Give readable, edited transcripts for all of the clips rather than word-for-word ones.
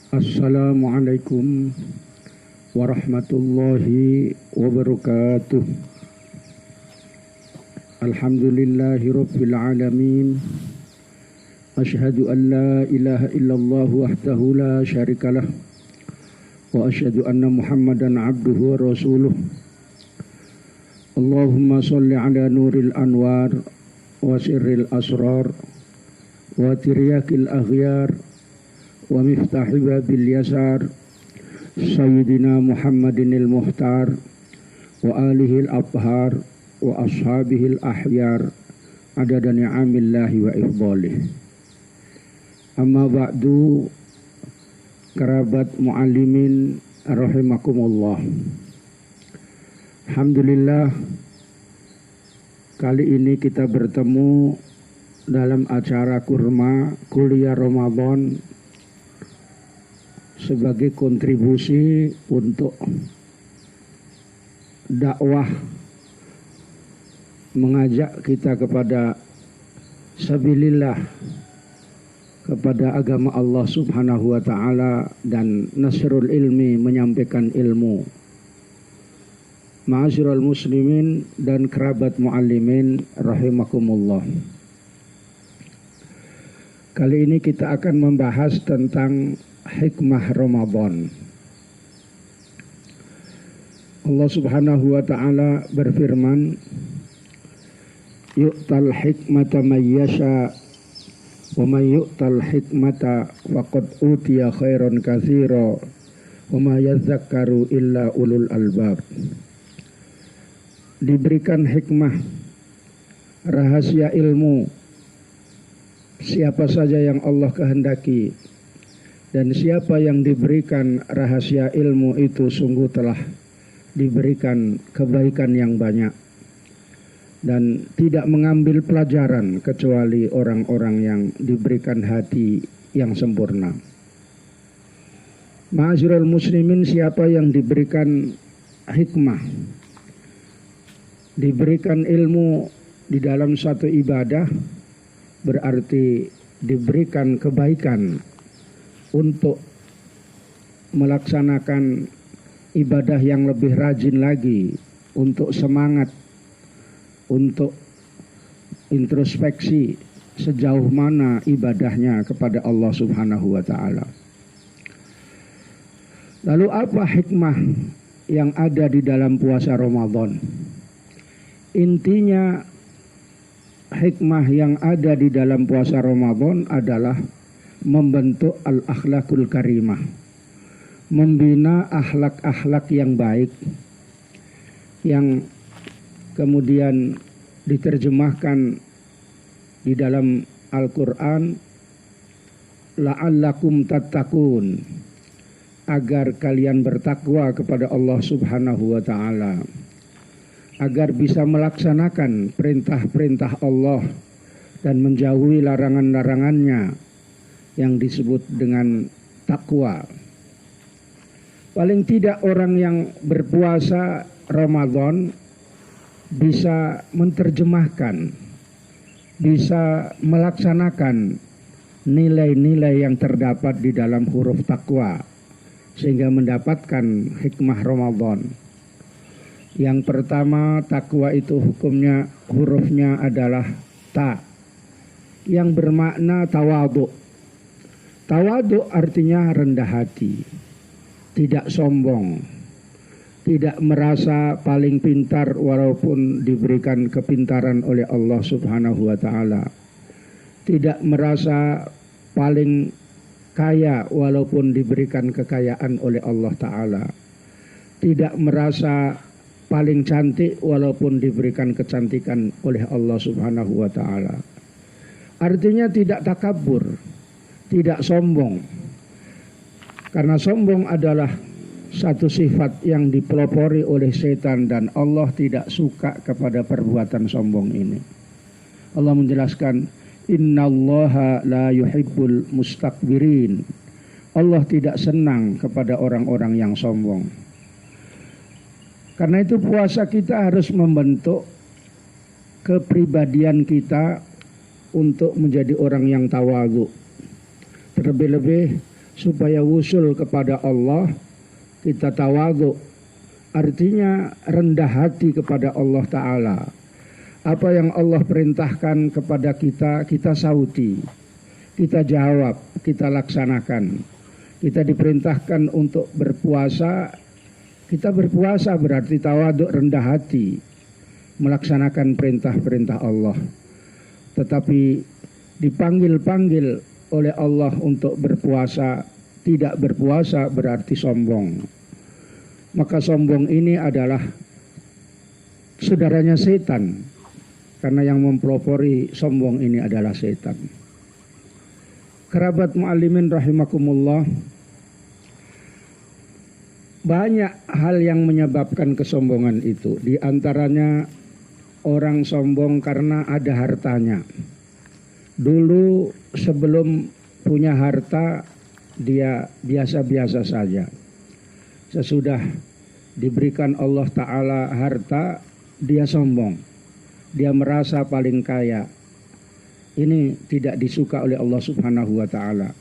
Assalamualaikum warahmatullahi wabarakatuh. Alhamdulillahi rabbil alamin. Ashhadu an la ilaha illallah wahdahu la syarikalah. Wa ashhadu anna Muhammadan abduhu wa rasuluh. Allahumma salli ala nuril anwar wa sirril asrar wa tiryakil aghyar wa miftahi babil yasar Sayyidina Muhammadinil Muhtar wa alihil abhar wa ashabihil ahyar adada ni'amillahi wa ifdalih. Amma ba'du, kerabat mu'allimin rahimakumullah. Alhamdulillah, kali ini kita bertemu dalam acara kurma kuliah Ramadan sebagai kontribusi untuk dakwah, mengajak kita kepada sabilillah, kepada agama Allah subhanahu wa ta'ala, dan nasrul ilmi, menyampaikan ilmu. Ma'asyiral muslimin dan kerabat muallimin rahimakumullah. Kali ini kita akan membahas tentang hikmah Ramadan. Allah subhanahu wa ta'ala berfirman, yu'tal hikmata man yasha wa man yu'tal hikmata faqad utiya khairan katsira wa ma yadhakkaru illa ulul albab. Diberikan hikmah, rahasia ilmu, siapa saja yang Allah kehendaki. Dan siapa yang diberikan rahasia ilmu itu sungguh telah diberikan kebaikan yang banyak. Dan tidak mengambil pelajaran kecuali orang-orang yang diberikan hati yang sempurna. Ma'asyiral muslimin, siapa yang diberikan hikmah, diberikan ilmu di dalam satu ibadah, berarti diberikan kebaikan untuk melaksanakan ibadah yang lebih rajin lagi, untuk semangat, untuk introspeksi sejauh mana ibadahnya kepada Allah subhanahu wa ta'ala. Lalu apa hikmah yang ada di dalam puasa Ramadan? Intinya hikmah yang ada di dalam puasa Ramadan adalah membentuk al-akhlakul karimah, membina akhlak-akhlak yang baik, yang kemudian diterjemahkan di dalam Al-Quran, la'allakum tattaqun, agar kalian bertakwa kepada Allah subhanahu wa ta'ala, agar bisa melaksanakan perintah-perintah Allah dan menjauhi larangan-larangannya, yang disebut dengan takwa. Paling tidak orang yang berpuasa Ramadan bisa menerjemahkan, bisa melaksanakan nilai-nilai yang terdapat di dalam huruf takwa, sehingga mendapatkan hikmah Ramadan. Yang pertama, takwa itu hukumnya, hurufnya adalah ta, yang bermakna tawadhu. Tawadhu artinya rendah hati, tidak sombong, tidak merasa paling pintar walaupun diberikan kepintaran oleh Allah subhanahu wa ta'ala, tidak merasa paling kaya walaupun diberikan kekayaan oleh Allah ta'ala, tidak merasa paling cantik walaupun diberikan kecantikan oleh Allah subhanahu wa ta'ala. Artinya tidak takabur, tidak sombong. Karena sombong adalah satu sifat yang dipelopori oleh setan, dan Allah tidak suka kepada perbuatan sombong ini. Allah menjelaskan, innallaha la yuhibbul mustakbirin. Allah tidak senang kepada orang-orang yang sombong. Karena itu puasa kita harus membentuk kepribadian kita untuk menjadi orang yang tawadhu. Terlebih-lebih supaya wusul kepada Allah, kita tawadhu, artinya rendah hati kepada Allah Ta'ala. Apa yang Allah perintahkan kepada kita, kita sauti, kita jawab, kita laksanakan. Kita diperintahkan untuk berpuasa, kita berpuasa berarti tawadhu, rendah hati, melaksanakan perintah-perintah Allah. Tetapi dipanggil-panggil oleh Allah untuk berpuasa, tidak berpuasa berarti sombong. Maka sombong ini adalah saudaranya setan, karena yang mempelopori sombong ini adalah setan. Kerabat mu'allimin rahimakumullah, banyak hal yang menyebabkan kesombongan itu. Di antaranya orang sombong karena ada hartanya. Dulu sebelum punya harta dia biasa-biasa saja. Sesudah diberikan Allah Ta'ala harta, dia sombong. Dia merasa paling kaya. Ini tidak disuka oleh Allah Subhanahu wa Ta'ala.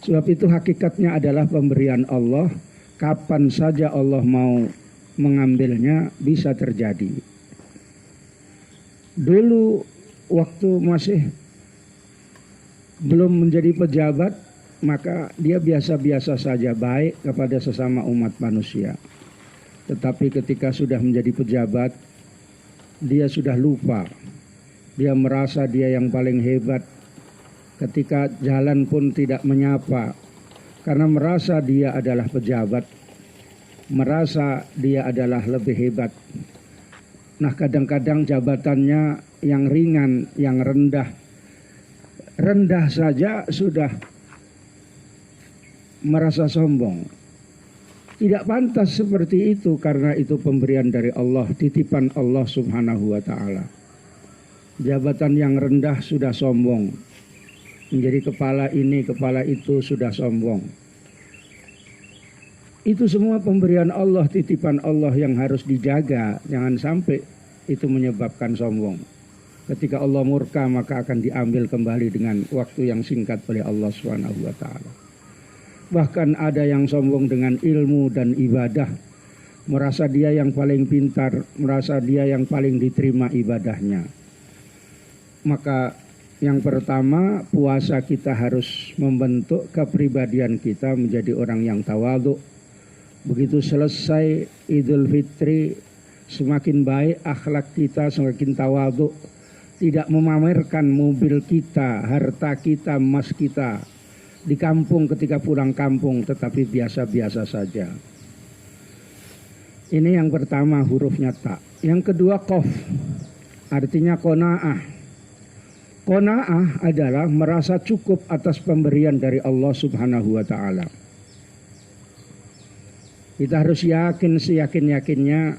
Sebab itu hakikatnya adalah pemberian Allah. Kapan saja Allah mau mengambilnya bisa terjadi. Dulu waktu masih belum menjadi pejabat, maka dia biasa-biasa saja, baik kepada sesama umat manusia. Tetapi ketika sudah menjadi pejabat, dia sudah lupa. Dia merasa dia yang paling hebat. Ketika jalan pun tidak menyapa, karena merasa dia adalah pejabat, merasa dia adalah lebih hebat. Nah, kadang-kadang jabatannya yang ringan, yang rendah saja sudah merasa sombong. Tidak pantas seperti itu, karena itu pemberian dari Allah, titipan Allah Subhanahu wa Ta'ala. Jabatan yang rendah sudah sombong, menjadi kepala ini, kepala itu sudah sombong. Itu semua pemberian Allah, titipan Allah yang harus dijaga. Jangan sampai itu menyebabkan sombong. Ketika Allah murka, maka akan diambil kembali dengan waktu yang singkat oleh Allah Subhanahu wa Ta'ala. Bahkan ada yang sombong dengan ilmu dan ibadah, merasa dia yang paling pintar, merasa dia yang paling diterima ibadahnya. Maka yang pertama, puasa kita harus membentuk kepribadian kita menjadi orang yang tawadhu. Begitu selesai Idul Fitri, semakin baik akhlak kita, semakin tawadhu. Tidak memamerkan mobil kita, harta kita, emas kita di kampung ketika pulang kampung, tetapi biasa-biasa saja. Ini yang pertama, hurufnya ta. Yang kedua, qaf, artinya qanaah. Qanaah adalah merasa cukup atas pemberian dari Allah Subhanahu wa Ta'ala. Kita harus yakin seyakin-yakinnya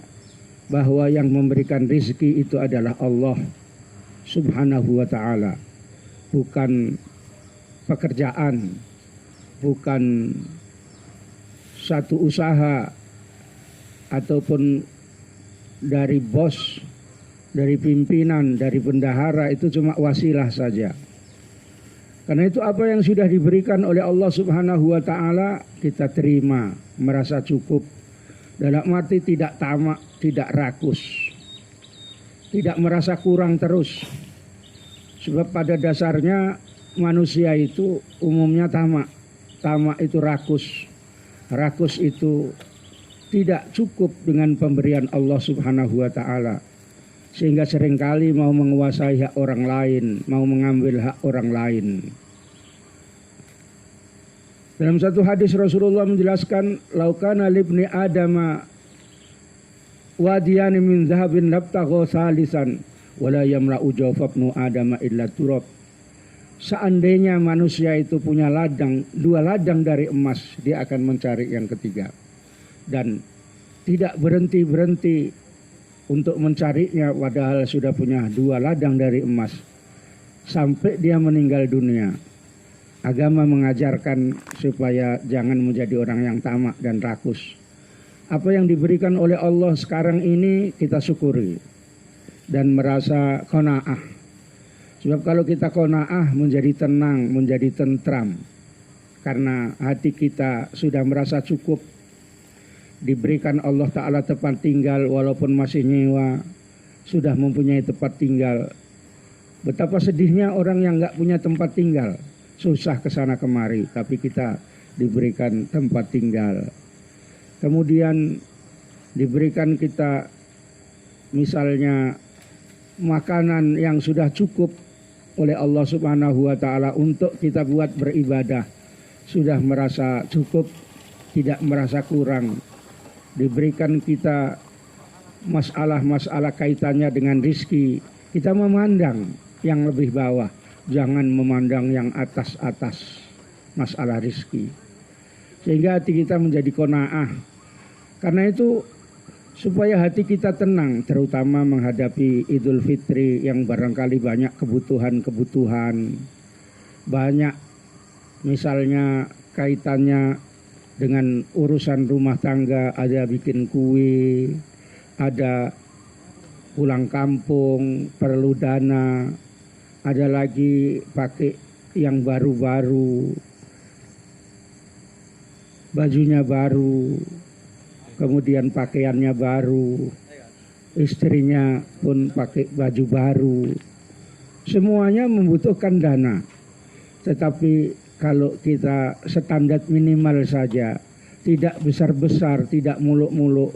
bahwa yang memberikan rizki itu adalah Allah Subhanahu wa Ta'ala, bukan pekerjaan, bukan satu usaha ataupun dari bos, dari pimpinan, dari bendahara. Itu cuma wasilah saja. Karena itu apa yang sudah diberikan oleh Allah Subhanahu wa Ta'ala kita terima, merasa cukup. Dalam arti tidak tamak, tidak rakus, tidak merasa kurang terus. Sebab pada dasarnya manusia itu umumnya tamak. Tamak itu rakus. Rakus itu tidak cukup dengan pemberian Allah Subhanahu wa Ta'ala, sehingga seringkali mau menguasai hak orang lain, mau mengambil hak orang lain. Dalam satu hadis Rasulullah menjelaskan, laukana libni adama wadiyani min zahabin labtagha salisan wala yamra'u jawfabnu adama illa turab. Seandainya manusia itu punya ladang, 2 ladang dari emas, dia akan mencari yang ketiga. Dan tidak berhenti-berhenti untuk mencarinya, padahal sudah punya 2 ladang dari emas, sampai dia meninggal dunia. Agama mengajarkan supaya jangan menjadi orang yang tamak dan rakus. Apa yang diberikan oleh Allah sekarang ini kita syukuri dan merasa qanaah. Sebab kalau kita qanaah, menjadi tenang, menjadi tentram. karena hati kita sudah merasa cukup, diberikan Allah Ta'ala tempat tinggal walaupun masih nyewa, sudah mempunyai tempat tinggal. Betapa sedihnya orang yang nggak punya tempat tinggal, susah kesana kemari, tapi kita diberikan tempat tinggal. Kemudian diberikan kita misalnya makanan yang sudah cukup oleh Allah Subhanahu wa Ta'ala untuk kita buat beribadah, sudah merasa cukup, tidak merasa kurang. Diberikan kita masalah-masalah kaitannya dengan rizki, kita memandang yang lebih bawah, jangan memandang yang atas-atas masalah rizki, sehingga hati kita menjadi qanaah. Karena itu supaya hati kita tenang, terutama menghadapi Idul Fitri yang barangkali banyak kebutuhan-kebutuhan, banyak misalnya kaitannya dengan urusan rumah tangga, ada bikin kue, ada pulang kampung, perlu dana, ada lagi pakai yang baru-baru, bajunya baru, kemudian pakaiannya baru, istrinya pun pakai baju baru. Semuanya membutuhkan dana. Tetapi kalau kita standar minimal saja, tidak besar-besar, tidak muluk-muluk,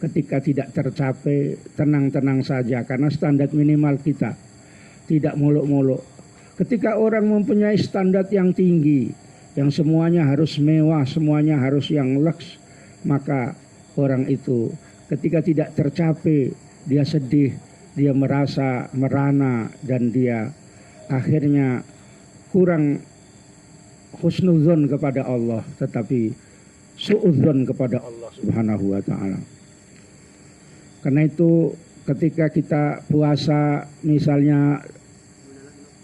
ketika tidak tercapai, tenang-tenang saja, karena standar minimal kita tidak muluk-muluk. Ketika orang mempunyai standar yang tinggi, yang semuanya harus mewah, semuanya harus yang luks, maka orang itu ketika tidak tercapai, dia sedih, dia merasa merana, dan dia akhirnya kurang husnudzon kepada Allah, tetapi suudzon kepada Allah Subhanahu wa Ta'ala. Karena itu ketika kita puasa, misalnya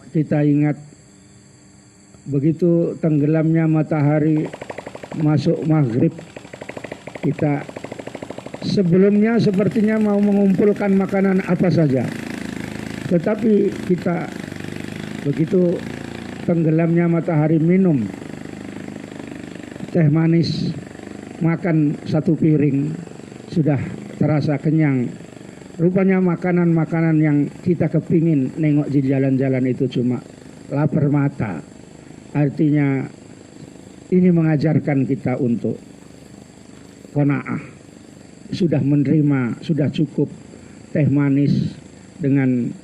kita ingat begitu tenggelamnya matahari masuk maghrib, kita sebelumnya sepertinya mau mengumpulkan makanan apa saja, tetapi kita begitu tenggelamnya matahari minum teh manis, makan satu piring, sudah terasa kenyang. Rupanya makanan-makanan yang kita kepingin nengok di jalan-jalan itu cuma lapar mata. Artinya ini mengajarkan kita untuk qanaah, sudah menerima, sudah cukup teh manis dengan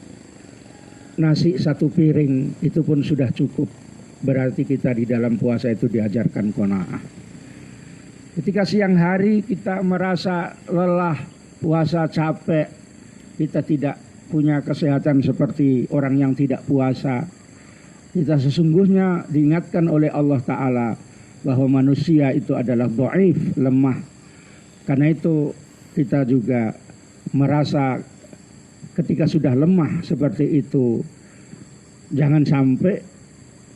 nasi satu piring, itu pun sudah cukup. Berarti kita di dalam puasa itu diajarkan qanaah. Ketika siang hari kita merasa lelah, puasa capek, kita tidak punya kesehatan seperti orang yang tidak puasa, kita sesungguhnya diingatkan oleh Allah Ta'ala bahwa manusia itu adalah dhaif, lemah. Karena itu kita juga merasa ketika sudah lemah seperti itu, jangan sampai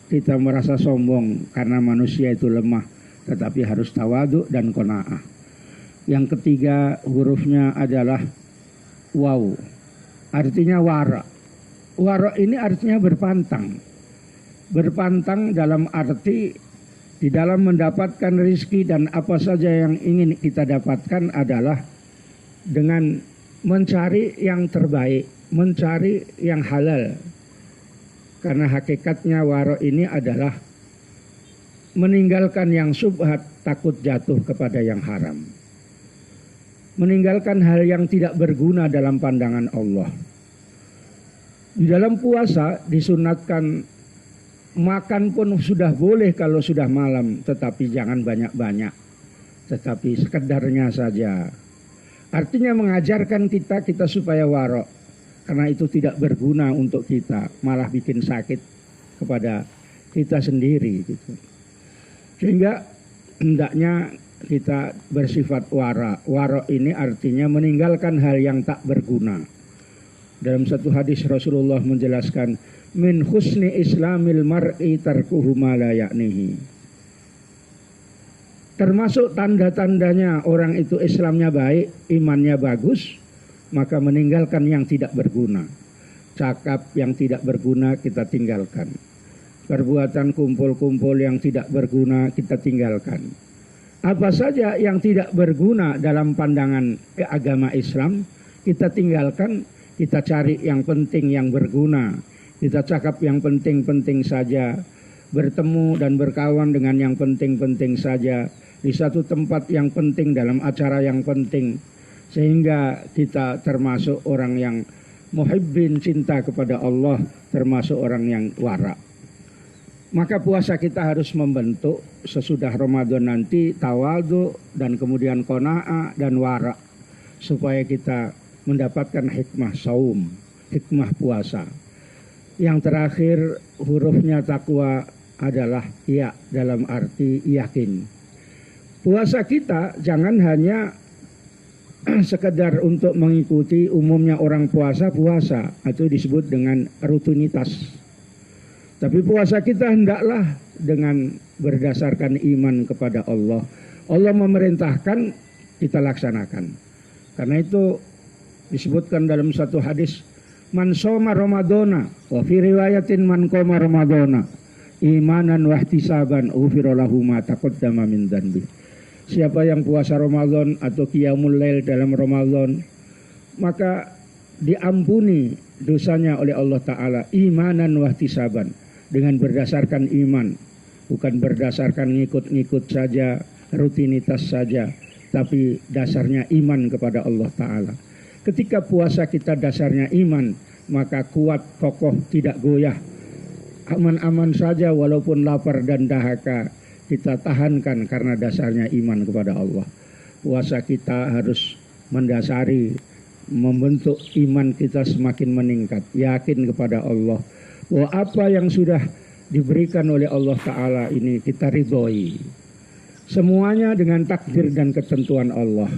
kita merasa sombong karena manusia itu lemah, tetapi harus tawadhu dan qanaah. Yang ketiga hurufnya adalah waw, artinya wara. Wara ini artinya berpantang. Berpantang dalam arti di dalam mendapatkan rizki dan apa saja yang ingin kita dapatkan adalah dengan mencari yang terbaik, mencari yang halal. Karena hakikatnya wara ini adalah meninggalkan yang syubhat, takut jatuh kepada yang haram. Meninggalkan hal yang tidak berguna dalam pandangan Allah. Di dalam puasa disunatkan makan pun sudah boleh kalau sudah malam, tetapi jangan banyak-banyak, tetapi sekedarnya saja. Artinya mengajarkan kita supaya wara, karena itu tidak berguna untuk kita, malah bikin sakit kepada kita sendiri gitu. Sehingga hendaknya kita bersifat wara. Wara ini artinya meninggalkan hal yang tak berguna. Dalam satu hadis Rasulullah menjelaskan, min husni islamil mar'i tarkuhu ma la ya'nihi. Termasuk tanda-tandanya orang itu Islamnya baik, imannya bagus, maka meninggalkan yang tidak berguna. Cakap yang tidak berguna kita tinggalkan. perbuatan kumpul-kumpul yang tidak berguna kita tinggalkan. Apa saja yang tidak berguna dalam pandangan agama Islam kita tinggalkan, kita cari yang penting yang berguna. Kita cakap yang penting-penting saja, bertemu dan berkawan dengan yang penting-penting saja, di satu tempat yang penting dalam acara yang penting, sehingga kita termasuk orang yang muhibbin, cinta kepada Allah, termasuk orang yang wara. Maka puasa kita harus membentuk sesudah Ramadan nanti tawadhu dan kemudian qanaah dan wara, supaya kita mendapatkan hikmah saum, hikmah puasa. Yang terakhir hurufnya takwa adalah ya, dalam arti yakin. Puasa kita jangan hanya sekedar untuk mengikuti umumnya orang puasa, itu disebut dengan rutinitas. Tapi puasa kita hendaklah dengan berdasarkan iman kepada Allah. Allah memerintahkan, kita laksanakan. Karena itu disebutkan dalam satu hadis, man shoma ramadhana wa fi riwayatin man qama ramadhana imanan wa ihtisaban ghufira lahu ma taqaddama min dzanbi. Siapa yang puasa Ramadan atau qiyamul lail dalam Ramadan, maka diampuni dosanya oleh Allah Ta'ala imanan wa ihtisaban, dengan berdasarkan iman, bukan berdasarkan ngikut-ngikut saja, rutinitas saja, tapi dasarnya iman kepada Allah Ta'ala. Ketika puasa kita dasarnya iman, maka kuat, kokoh, tidak goyah, aman-aman saja walaupun lapar dan dahaga, kita tahankan karena dasarnya iman kepada Allah. Puasa kita harus mendasari, membentuk iman kita semakin meningkat, yakin kepada Allah, bahwa apa yang sudah diberikan oleh Allah Ta'ala ini kita ridhoi. Semuanya dengan takdir dan ketentuan Allah.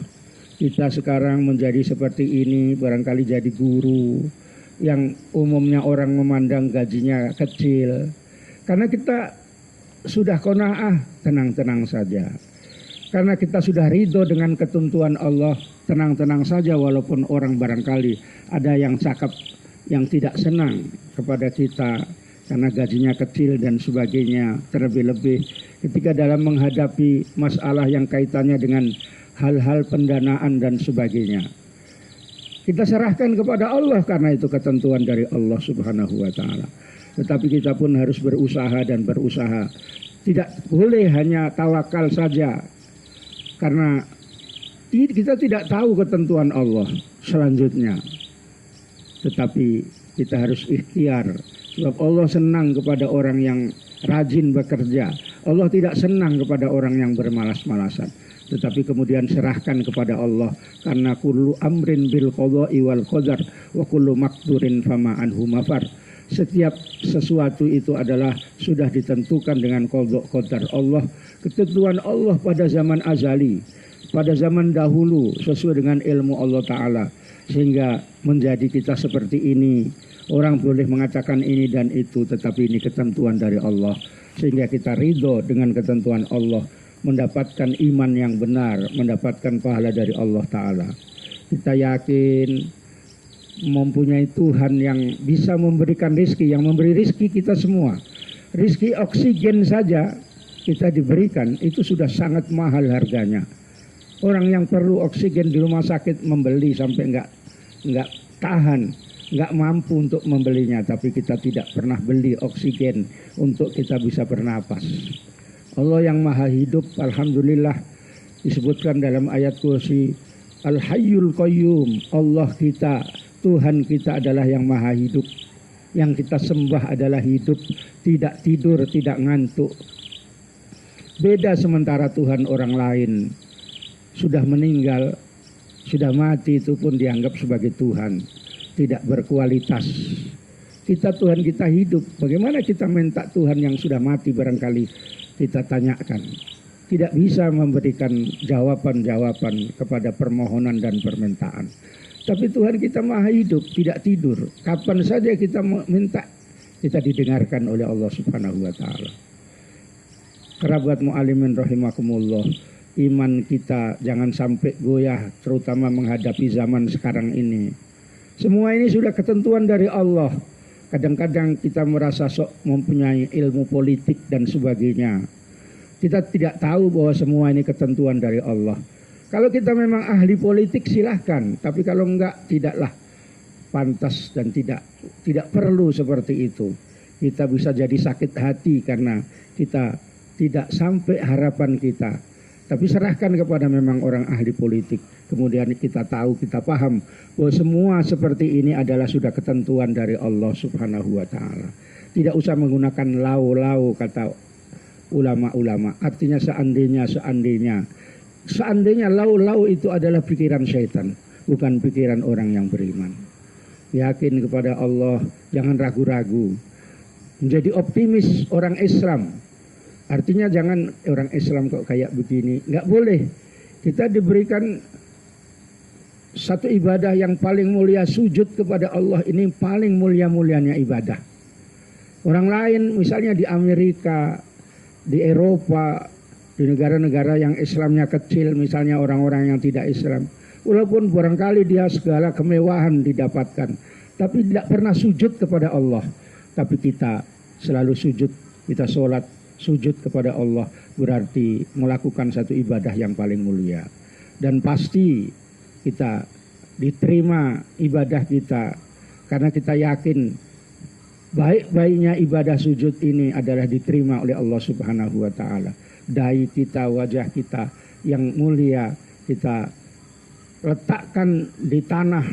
Kita sekarang menjadi seperti ini, barangkali jadi guru yang umumnya orang memandang gajinya kecil. Karena kita sudah qanaah, tenang-tenang saja. Karena kita sudah ridho dengan ketentuan Allah, tenang-tenang saja walaupun orang barangkali ada yang cakap, yang tidak senang kepada kita karena gajinya kecil dan sebagainya. Terlebih-lebih ketika dalam menghadapi masalah yang kaitannya dengan hal-hal pendanaan dan sebagainya, kita serahkan kepada Allah karena itu ketentuan dari Allah Subhanahu wa Ta'ala. Tetapi kita pun harus berusaha dan berusaha. Tidak boleh hanya tawakal saja, karena kita tidak tahu ketentuan Allah selanjutnya. Tetapi kita harus ikhtiar, sebab Allah senang kepada orang yang rajin bekerja. Allah tidak senang kepada orang yang bermalas-malasan. Tetapi kemudian serahkan kepada Allah, karena kullu amrin bil qada'i wal qadar wa kullu maqdurin fama anhu mafar. Setiap sesuatu itu adalah sudah ditentukan dengan qada qadar Allah, ketentuan Allah pada zaman azali, pada zaman dahulu sesuai dengan ilmu Allah Ta'ala, sehingga menjadi kita seperti ini. Orang boleh mengatakan ini dan itu, tetapi ini ketentuan dari Allah, sehingga kita ridho dengan ketentuan Allah, mendapatkan iman yang benar, mendapatkan pahala dari Allah Ta'ala. Kita yakin mempunyai Tuhan yang bisa memberikan rizki, yang memberi rizki kita semua. Rizki oksigen saja kita diberikan, itu sudah sangat mahal harganya. Orang yang perlu oksigen di rumah sakit membeli sampai enggak tahan, enggak mampu untuk membelinya. Tapi kita tidak pernah beli oksigen untuk kita bisa bernapas. Allah yang maha hidup, alhamdulillah, disebutkan dalam ayat kursi, Al-Hayyul Qayyum, Allah kita, Tuhan kita adalah yang maha hidup. Yang kita sembah adalah hidup, tidak tidur, tidak ngantuk. Beda sementara Tuhan orang lain sudah meninggal, sudah mati, itu pun dianggap sebagai Tuhan, tidak berkualitas. Kita Tuhan kita hidup, bagaimana kita minta Tuhan yang sudah mati barangkali kita tanyakan. Tidak bisa memberikan jawaban-jawaban kepada permohonan dan permintaan. Tapi Tuhan kita maha hidup, tidak tidur. Kapan saja kita minta, kita didengarkan oleh Allah Subhanahu wa Ta'ala. Kerabat mu'alimin rahimakumullah, iman kita jangan sampai goyah, terutama menghadapi zaman sekarang ini. Semua ini sudah ketentuan dari Allah. Kadang-kadang kita merasa sok mempunyai ilmu politik dan sebagainya. Kita tidak tahu bahwa semua ini ketentuan dari Allah. Kalau kita memang ahli politik silahkan, tapi kalau enggak, tidaklah pantas dan tidak perlu seperti itu. Kita bisa jadi sakit hati karena kita tidak sampai harapan kita. Tapi serahkan kepada memang orang ahli politik. Kemudian kita tahu, kita paham bahwa semua seperti ini adalah sudah ketentuan dari Allah Subhanahu wa Ta'ala. Tidak usah menggunakan lau-lau kata ulama-ulama. Artinya seandainya lau-lau itu adalah pikiran syaitan, bukan pikiran orang yang beriman. Yakin kepada Allah, jangan ragu-ragu. Menjadi optimis orang Islam. Artinya jangan orang Islam kok kayak begini. Nggak boleh. Kita diberikan satu ibadah yang paling mulia, sujud kepada Allah. Ini paling mulia-mulianya ibadah. Orang lain misalnya di Amerika, di Eropa, di negara-negara yang Islamnya kecil, misalnya orang-orang yang tidak Islam. Walaupun barangkali dia segala kemewahan didapatkan, tapi tidak pernah sujud kepada Allah. Tapi kita selalu sujud, kita sholat, sujud kepada Allah, berarti melakukan satu ibadah yang paling mulia. Dan pasti kita diterima ibadah kita, karena kita yakin baik-baiknya ibadah sujud ini adalah diterima oleh Allah Subhanahu wa Ta'ala. Dahi kita, wajah kita yang mulia kita letakkan di tanah,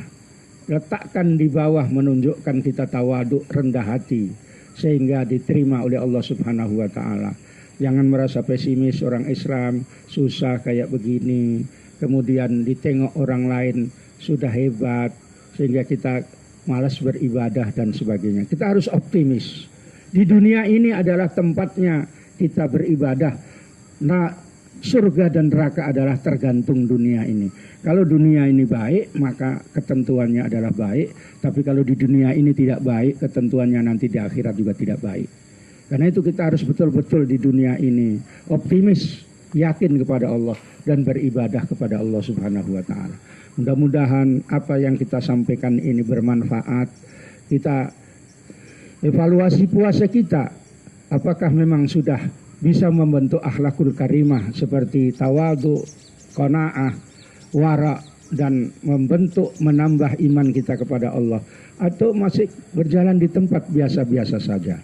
letakkan di bawah, menunjukkan kita tawaduk, rendah hati, sehingga diterima oleh Allah Subhanahu wa Ta'ala. Jangan merasa pesimis, orang Islam susah kayak begini, kemudian ditengok orang lain sudah hebat sehingga kita malas beribadah dan sebagainya. Kita harus optimis. Di dunia ini adalah tempatnya kita beribadah. Nah, surga dan neraka adalah tergantung dunia ini. Kalau dunia ini baik, maka ketentuannya adalah baik. Tapi kalau di dunia ini tidak baik, ketentuannya nanti di akhirat juga tidak baik. Karena itu kita harus betul-betul di dunia ini optimis, yakin kepada Allah dan beribadah kepada Allah Subhanahu wa Ta'ala. Mudah-mudahan apa yang kita sampaikan ini bermanfaat. Kita evaluasi puasa kita, apakah memang sudah bisa membentuk akhlakul karimah seperti tawadu, qanaah, wara, dan membentuk, menambah iman kita kepada Allah, atau masih berjalan di tempat biasa-biasa saja.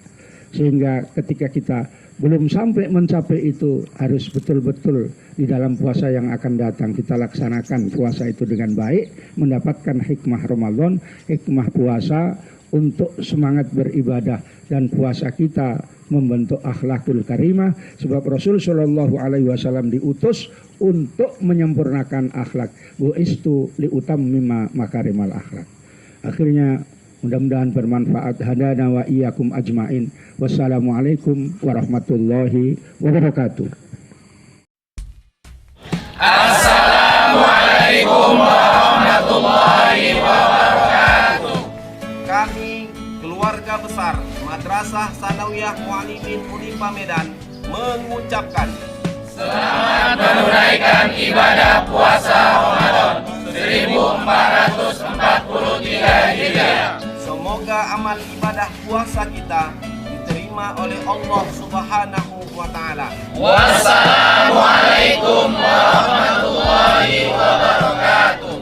Sehingga ketika kita belum sampai mencapai itu, harus betul-betul di dalam puasa yang akan datang kita laksanakan puasa itu dengan baik, mendapatkan hikmah Ramadan, hikmah puasa untuk semangat beribadah, dan puasa kita membentuk akhlakul karimah, sebab Rasul Shallallahu Alaihi Wasallam diutus untuk menyempurnakan akhlak. Bu'istu liutammima makarimal akhlak. Akhirnya mudah-mudahan bermanfaat. Hadana wa iyyakum ajmain. Wassalamualaikum warahmatullahi wabarakatuh. Assalamualaikum warahmatullahi wabarakatuh. Kami keluarga besar Madrasah Sanawiyah Mu'allimin Unifa Medan mengucapkan selamat menunaikan ibadah puasa Ramadan 1443 Hijriah. Semoga amal ibadah puasa kita diterima oleh Allah Subhanahu wa Ta'ala. Wassalamualaikum warahmatullahi wabarakatuh.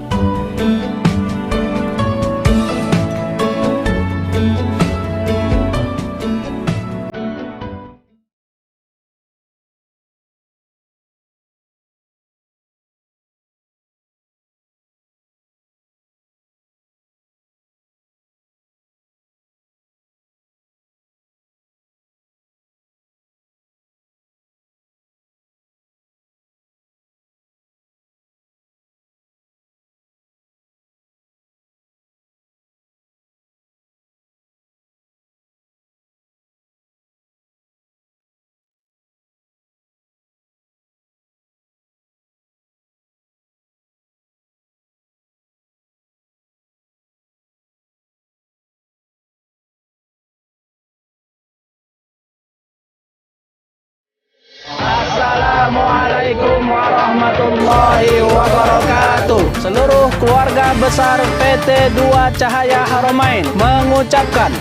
Assalamualaikum warahmatullahi wabarakatuh. Seluruh keluarga besar PT 2 Cahaya Haramain mengucapkan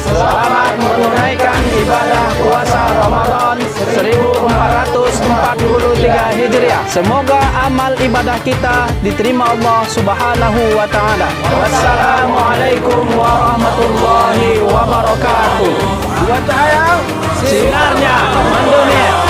Selamat menunaikan ibadah puasa Ramadan 1443 Hijriah. Semoga amal ibadah kita diterima Allah Subhanahu wa taala. Wassalamualaikum warahmatullahi wabarakatuh. Buat saya sinarnya mendunia.